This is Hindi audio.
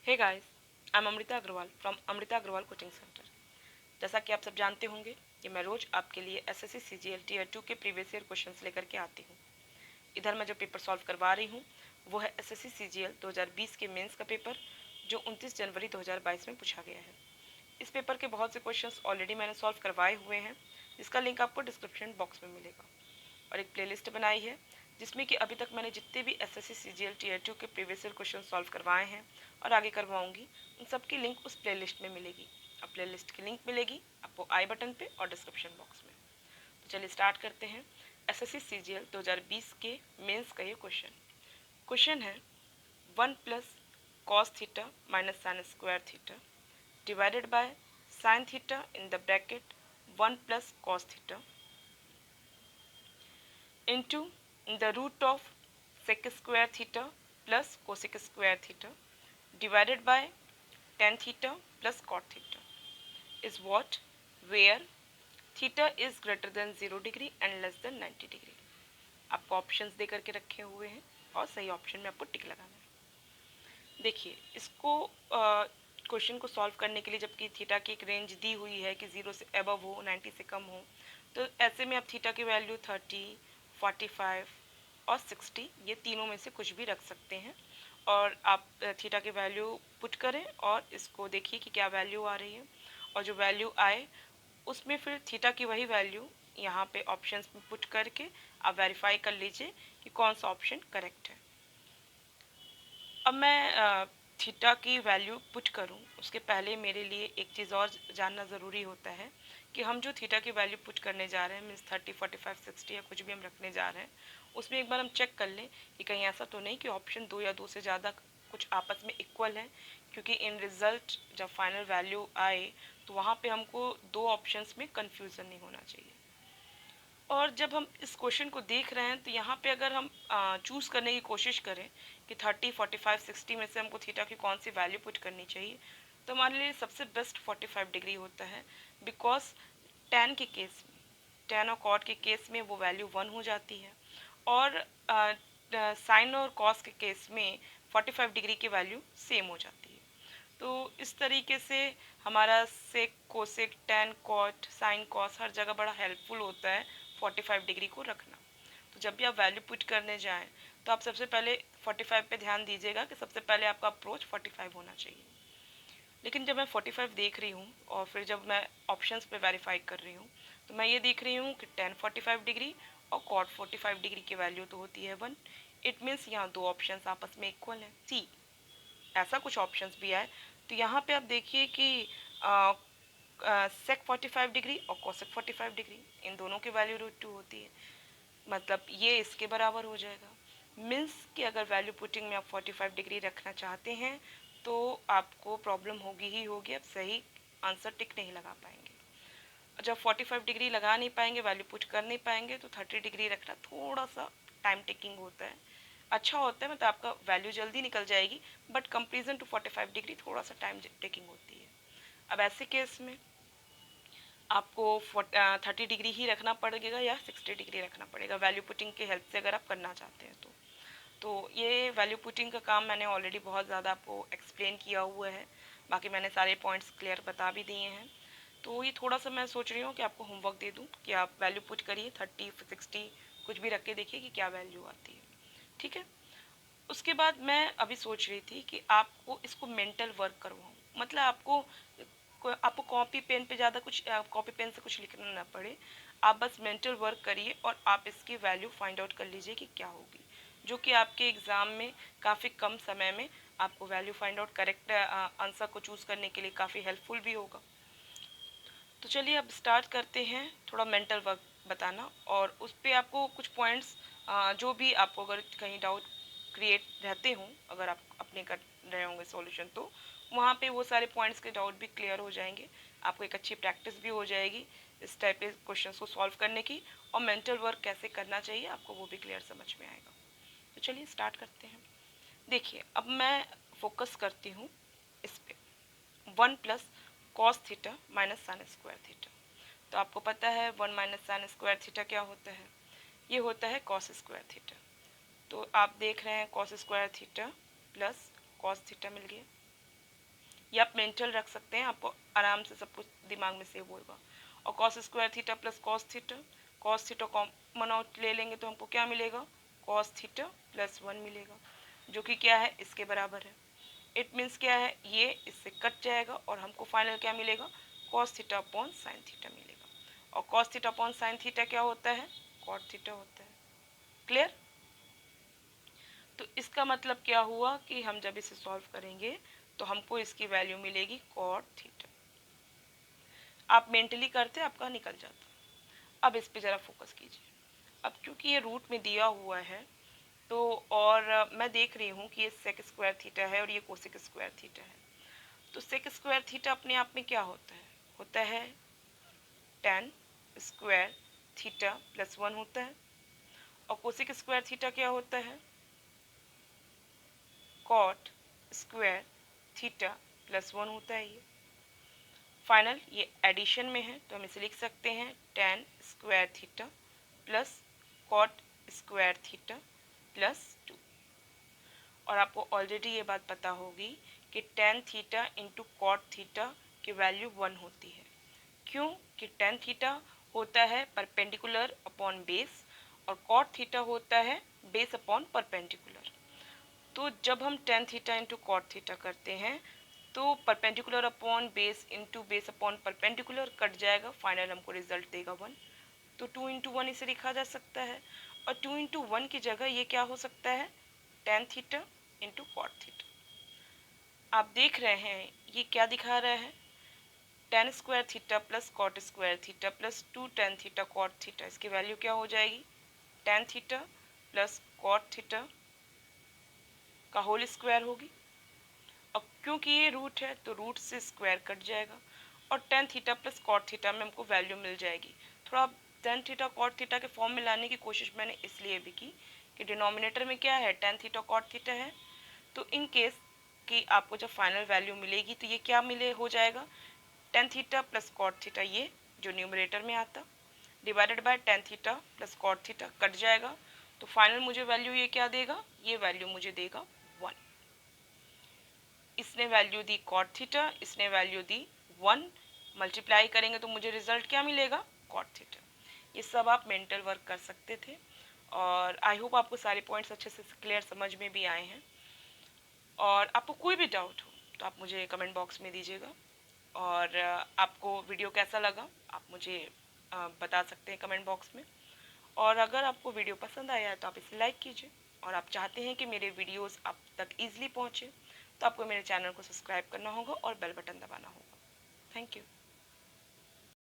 Hey guys, I am Amrita Agarwal from Amrita Agarwal coaching centre. जैसा कि आप सब जानते होंगे कि मैं रोज आपके लिए एसएससी सीजीएल टीयर 2 के प्रीवियस ईयर क्वेश्चंस लेकर के आती हूँ। इधर मैं जो पेपर सॉल्व करवा रही हूँ वो है एसएससी सीजीएल 2020 के मेंस का पेपर, जो 29 जनवरी 2022 में पूछा गया है। इस पेपर के बहुत से क्वेश्चंस ऑलरेडी मैंने सॉल्व करवाए हुए हैं, जिसका लिंक आपको डिस्क्रिप्शन बॉक्स में मिलेगा। और एक प्लेलिस्ट बनाई है जिसमें कि अभी तक मैंने जितने भी एसएससी सीजीएल टीयर 2 के प्रीवियस ईयर क्वेश्चन सॉल्व करवाए हैं और आगे करवाऊंगी, उन सब की लिंक उस प्लेलिस्ट में मिलेगी। अब प्लेलिस्ट की लिंक मिलेगी आपको आई बटन पे और डिस्क्रिप्शन बॉक्स में। तो चलिए स्टार्ट करते हैं एसएससी सीजीएल 2020 के मेंस का ये क्वेश्चन है 1 plus cos theta minus sine square theta divided by sine theta in the bracket 1 plus cos theta into the root of sec square theta plus cosec square theta divided by tan theta plus cot theta is what, where theta is greater than 0 degree and less than 90 degree। आपको ऑप्शंस दे करके रखे हुए हैं और सही ऑप्शन में आपको टिक लगाना है। देखिए, इसको क्वेश्चन को सॉल्व करने के लिए जबकि थीटा की एक रेंज दी हुई है कि 0 से अबव हो, 90 से कम हो, तो ऐसे में आप थीटा की वैल्यू 30, 45 और 60 ये तीनों में से कुछ भी रख सकते हैं। और आप थीटा की वैल्यू पुट करें और इसको देखिए कि क्या वैल्यू आ रही है, और जो वैल्यू आए उसमें फिर थीटा की वही वैल्यू यहाँ पे ऑप्शंस में पुट करके आप वेरीफाई कर लीजिए कि कौन सा ऑप्शन करेक्ट है। अब मैं थीटा की वैल्यू पुट करूं उसके पहले मेरे लिए एक चीज़ और जानना ज़रूरी होता है कि हम जो थीटा की वैल्यू पुट करने जा रहे हैं, मीन्स 30, 45, 60 या कुछ भी हम रखने जा रहे हैं, उसमें एक बार हम चेक कर लें कि कहीं ऐसा तो नहीं कि ऑप्शन 2 या 2 से ज़्यादा कुछ आपस में इक्वल है। क्योंकि इन रिज़ल्ट जब फाइनल वैल्यू आए तो वहाँ पे हमको दो ऑप्शंस में कन्फ्यूज़न नहीं होना चाहिए। और जब हम इस क्वेश्चन को देख रहे हैं तो यहाँ पे अगर हम चूज़ करने की कोशिश करें कि 30, 45, 60 में से हमको थीटा की कौन सी वैल्यू पुट करनी चाहिए, तो हमारे लिए सबसे बेस्ट 45 डिग्री होता है। बिकॉज टैन के केस में, टैन और कॉट के केस में वो वैल्यू 1 हो जाती है, और साइन और कॉस के केस में 45 डिग्री की वैल्यू सेम हो जाती है। तो इस तरीके से हमारा sec, cosec, tan, cot, sine, cos हर जगह बड़ा हेल्पफुल होता है 45 डिग्री को रखना। तो जब भी आप वैल्यू पुट करने जाएं तो आप सबसे पहले 45 पे ध्यान दीजिएगा कि सबसे पहले आपका अप्रोच 45 होना चाहिए। लेकिन जब मैं 45 देख रही हूँ और फिर जब मैं ऑप्शंस पे वेरीफाई कर रही हूँ तो मैं ये देख रही हूँ कि टैन 45 डिग्री और कॉट 45 डिग्री की वैल्यू तो होती है 1। इट मीन्स यहाँ दो ऑप्शंस आपस में इक्वल हैं। सी, ऐसा कुछ ऑप्शंस भी आए तो यहाँ पे आप देखिए कि सेक 45 डिग्री और कोसेक 45 डिग्री, इन दोनों की वैल्यू √2 होती है। मतलब ये इसके बराबर हो जाएगा। मीन्स कि अगर वैल्यू पुटिंग में आप 45 डिग्री रखना चाहते हैं तो आपको प्रॉब्लम होगी ही होगी, आप सही आंसर टिक नहीं लगा पाएंगे। जब 45 डिग्री लगा नहीं पाएंगे, वैल्यू पुट कर नहीं पाएंगे, तो 30 डिग्री रखना थोड़ा सा टाइम टेकिंग होता है। अच्छा होता है, मतलब आपका वैल्यू जल्दी निकल जाएगी, बट कंपेरिजन टू 45 डिग्री थोड़ा सा टाइम टेकिंग होती है। अब ऐसे केस में आपको 30 डिग्री ही रखना पड़ेगा या 60 डिग्री रखना पड़ेगा वैल्यू पुटिंग की हेल्प से, अगर आप करना चाहते हैं तो ये वैल्यू पुटिंग का काम मैंने ऑलरेडी बहुत ज़्यादा आपको एक्सप्लेन किया हुआ है। बाकी मैंने सारे पॉइंट्स क्लियर बता भी दिए हैं। तो ये थोड़ा सा मैं सोच रही हूँ कि आपको होमवर्क दे दूँ कि आप वैल्यू पुट करिए 30, 60 कुछ भी रख के देखिए कि क्या वैल्यू आती है। ठीक है। उसके बाद मैं अभी सोच रही थी कि आपको इसको मेंटल वर्क करवाऊँ, मतलब आपको कॉपी पेन पे ज़्यादा कुछ, कॉपी पेन से कुछ लिखना ना पड़े। आप बस मेंटल वर्क करिए और आप इसकी वैल्यू फाइंड आउट कर लीजिए कि क्या होगी, जो कि आपके एग्ज़ाम में काफ़ी कम समय में आपको value find out correct answer को चूज़ करने के लिए काफ़ी हेल्पफुल भी होगा। तो चलिए अब स्टार्ट करते हैं थोड़ा मेंटल वर्क बताना, और उस पर आपको कुछ पॉइंट्स जो भी आपको अगर कहीं डाउट क्रिएट रहते हों, अगर आप अपने कर रहे होंगे सॉल्यूशन, तो वहाँ पे वो सारे पॉइंट्स के डाउट भी क्लियर हो जाएंगे। आपको एक अच्छी प्रैक्टिस भी हो जाएगी इस टाइप के क्वेश्चंस को सॉल्व करने की, और मेंटल वर्क कैसे करना चाहिए आपको वो भी क्लियर समझ में आएगा। तो चलिए स्टार्ट करते हैं। देखिए, अब मैं फोकस करती हूँ इस पे 1 plus cos theta minus sine square theta. तो आपको पता है 1 माइनस साइन स्क्वायर थीटा क्या होता है, ये होता है कॉस स्क्वायर थीटा। तो आप देख रहे हैं cos square theta plus cos theta मिल गया। ये आप मेंटल रख सकते हैं, आपको आराम से सब कुछ दिमाग में सेव होगा। और cos square theta plus cos theta common out ले लेंगे तो हमको क्या मिलेगा, कॉस थीटा प्लस 1 मिलेगा, जो कि क्या है, इसके बराबर है। इट मीन्स क्या है, ये इससे कट जाएगा और हमको फाइनल क्या मिलेगा, cos theta upon sine theta मिलेगा। और cos theta upon sine theta क्या होता है, कॉट थीटा होता है। क्लियर? तो इसका मतलब क्या हुआ कि हम जब इसे सॉल्व करेंगे तो हमको इसकी वैल्यू मिलेगी कॉट थीटा। आप मेंटली करते आपका निकल जाता। अब इस पे ज़रा फोकस कीजिए। अब क्योंकि ये रूट में दिया हुआ है तो और मैं देख रही हूँ कि ये सेक स्क्वायर थीटा है और ये कोसेक स्क्वायर थीटा है। तो सेक स्क्वायर थीटा अपने आप में क्या होता है टेन स्क्वायर थीटा प्लस 1 होता है। और कोसेक स्क्वायर थीटा क्या होता है, कॉट स्क्वायर थीटा प्लस 1 होता है। ये फाइनल ये एडिशन में है तो हम इसे लिख सकते हैं tan square theta plus cot square theta plus 2। और आपको ऑलरेडी ये बात पता होगी कि tan theta into cot theta की वैल्यू 1 होती है। क्यों कि टेन थीटा होता है परपेंडिकुलर अपॉन बेस और कॉट थीटा होता है बेस अपॉन परपेंडिकुलर। तो जब हम tan theta into cot theta करते हैं तो perpendicular upon base into base upon perpendicular cut जाएगा, फाइनल हमको रिजल्ट देगा 1। तो 2 इंटू 1 इसे लिखा जा सकता है और 2 इंटू 1 की जगह ये क्या हो सकता है, tan theta into cot theta. आप देख रहे हैं ये क्या दिखा रहा है, tan square theta plus cot square theta plus 2 tan theta cot theta. इसकी वैल्यू क्या हो जाएगी, tan theta plus cot theta का होल स्क्वायर होगी। और क्योंकि ये रूट है तो रूट से स्क्वायर कट जाएगा और tan theta plus cot theta में हमको वैल्यू मिल जाएगी। थोड़ा टेन थीटा कॉट थीटा के फॉर्म में लाने की कोशिश मैंने इसलिए भी की कि डिनोमिनेटर में क्या है, टेन थीटा कॉट थीटा है। तो इन केस कि आपको जब फाइनल वैल्यू मिलेगी तो ये क्या मिले हो जाएगा, tan theta plus cot theta, ये जो न्यूमरेटर में आता divided by tan theta plus cot theta cut जाएगा। तो फाइनल मुझे वैल्यू ये क्या देगा, ये वैल्यू मुझे देगा 1। इसने वैल्यू दी कॉट थीटा, इसने वैल्यू दी 1, मल्टीप्लाई करेंगे तो मुझे रिजल्ट क्या मिलेगा, कॉट थीटा। ये सब आप मेंटल वर्क कर सकते थे और आई होप आपको सारे पॉइंट्स अच्छे से क्लियर समझ में भी आए हैं। और आपको कोई भी डाउट हो तो आप मुझे कमेंट बॉक्स में दीजिएगा। और आपको वीडियो कैसा लगा आप मुझे बता सकते हैं कमेंट बॉक्स में। और अगर आपको वीडियो पसंद आया है तो आप इसे लाइक कीजिए। और आप चाहते हैं कि मेरे वीडियोस आप तक ईजिली पहुँचे तो आपको मेरे चैनल को सब्सक्राइब करना होगा और बेल बटन दबाना होगा। Thank you.